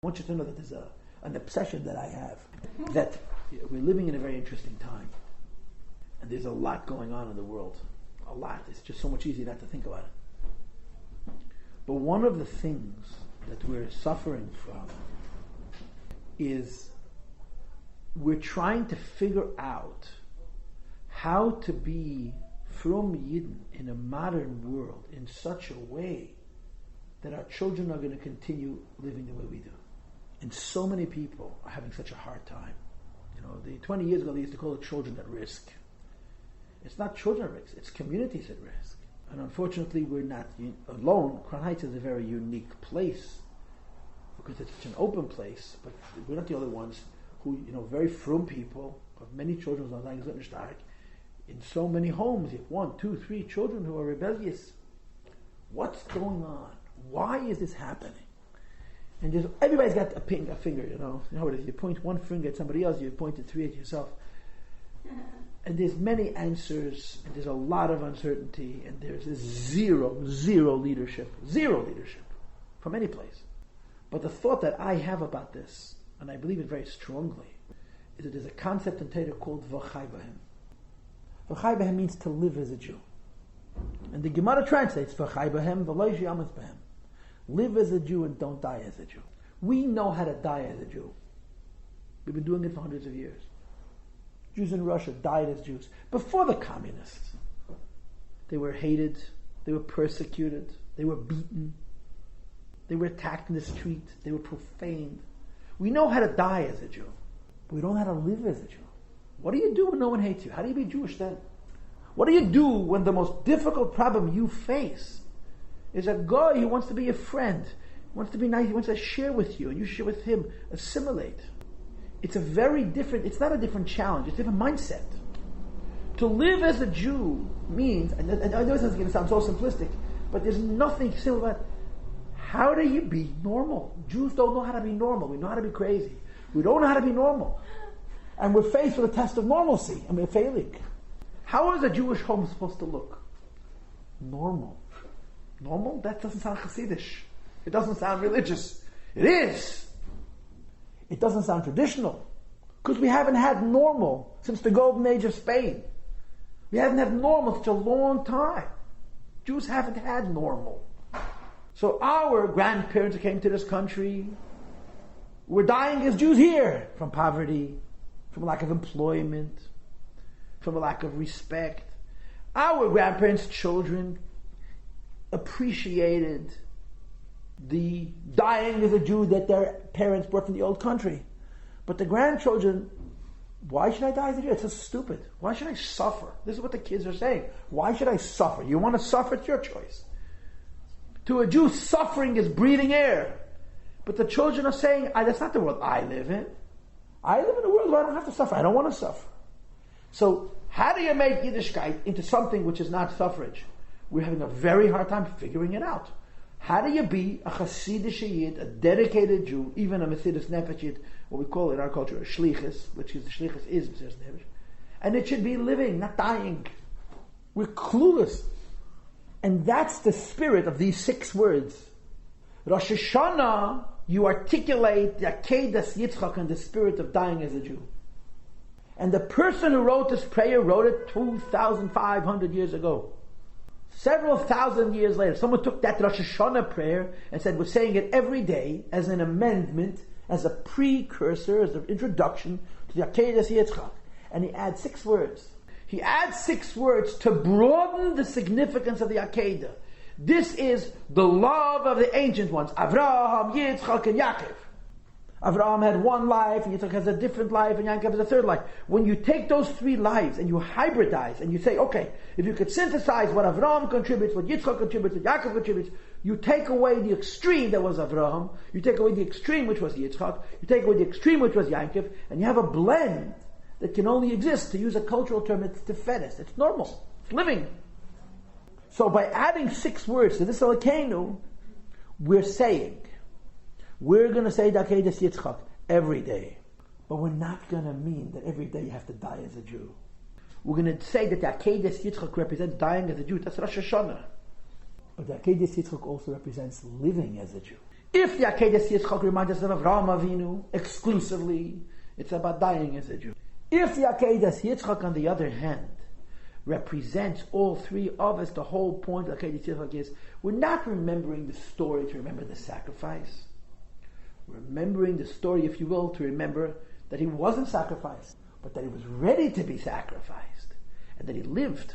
I want you to know that there's an obsession that I have, that we're living in a very interesting time. And there's a lot going on in the world. A lot. It's just so much easier not to think about it. But one of the things that we're suffering from is we're trying to figure out how to be from Yidden in a modern world in such a way that our children are going to continue living the way we do. And so many people are having such a hard time. 20 years ago they used to call it children at risk. It's not children at risk, it's communities at risk. And unfortunately we're not alone. Crown Heights is a very unique place because it's such an open place, but we're not the only ones who, very frum people, of many children in so many homes, you have 1, 2, 3 children who are rebellious. What's going on? Why is this happening? And everybody's got a finger, You know what it is? You point one finger at somebody else, you point 3 at yourself. And there's many answers, and there's a lot of uncertainty, and there's zero leadership from any place. But the thought that I have about this, and I believe it very strongly, is that there's a concept in Torah called Achei Temimim. Achei Temimim means to live as a Jew. And the Gemara translates Achei Temimim v'lo yamas b'hem. Live as a Jew and don't die as a Jew. We know how to die as a Jew. We've been doing it for hundreds of years. Jews in Russia died as Jews. Before the communists, they were hated, they were persecuted, they were beaten, they were attacked in the street, they were profaned. We know how to die as a Jew, but we don't know how to live as a Jew. What do you do when no one hates you? How do you be Jewish then? What do you do when the most difficult problem you face is a guy who wants to be your friend, wants to be nice, he wants to share with you, and you share with him, assimilate? It's it's not a different challenge, it's a different mindset. To live as a Jew means, and I know this is going to sound so simplistic, but there's nothing simple about how do you be normal? Jews don't know how to be normal. We know how to be crazy. We don't know how to be normal. And we're faced with a test of normalcy, and we're failing. How is a Jewish home supposed to look? Normal. Normal? That doesn't sound Chassidish. It doesn't sound religious. It is. It doesn't sound traditional. Because we haven't had normal since the golden age of Spain. We haven't had normal such a long time. Jews haven't had normal. So our grandparents who came to this country were dying as Jews here from poverty, from a lack of employment, from a lack of respect. Our grandparents' children appreciated the dying as a Jew that their parents brought from the old country. But the grandchildren, why should I die as a Jew? It's so stupid. Why should I suffer? This is what the kids are saying. Why should I suffer? You want to suffer? It's your choice. To a Jew, suffering is breathing air. But the children are saying, that's not the world I live in. I live in a world where I don't have to suffer. I don't want to suffer. So how do you make Yiddishkeit into something which is not suffrage? We're having a very hard time figuring it out. How do you be a Chassidish Yid, a dedicated Jew, even a Mesidas Nefesh Yid, what we call in our culture a Shlichus, which is the Shlichus is Mesidas Nefesh, and it should be living, not dying. We're clueless. And that's the spirit of these 6 words. Rosh Hashanah, you articulate the Akedas Yitzchak and the spirit of dying as a Jew. And the person who wrote this prayer wrote it 2,500 years ago. Several thousand years later, someone took that Rosh Hashanah prayer and said, we're saying it every day as an amendment, as a precursor, as an introduction to the Akedas Yitzchak. And he adds 6 words. He adds 6 words to broaden the significance of the Akedah. This is the love of the ancient ones. Avraham, Yitzchak, and Yaakov. Avraham had one life, and Yitzchak has a different life, and Yaakov has a third life. When you take those 3 lives and you hybridize, and you say, okay, if you could synthesize what Avraham contributes, what Yitzchak contributes, what Yaakov contributes, you take away the extreme that was Avraham, you take away the extreme which was Yitzchak, you take away the extreme which was Yaakov, and you have a blend that can only exist, to use a cultural term, it's tefedes, it's normal, it's living. So by adding 6 words to this Elokeinu, we're saying, we're going to say the Akedas Yitzchak every day. But we're not going to mean that every day you have to die as a Jew. We're going to say that the Akedas Yitzchak represents dying as a Jew. That's Rosh Hashanah. But the Akedas Yitzchak also represents living as a Jew. If the Akedah Yitzchak reminds us of Avraham Avinu exclusively, it's about dying as a Jew. If the Akedah Yitzchak, on the other hand, represents all three of us, the whole point of Akedah Yitzchak is we're not remembering the story to remember the sacrifice. We're remembering the story, if you will, to remember that he wasn't sacrificed, but that he was ready to be sacrificed, and that he lived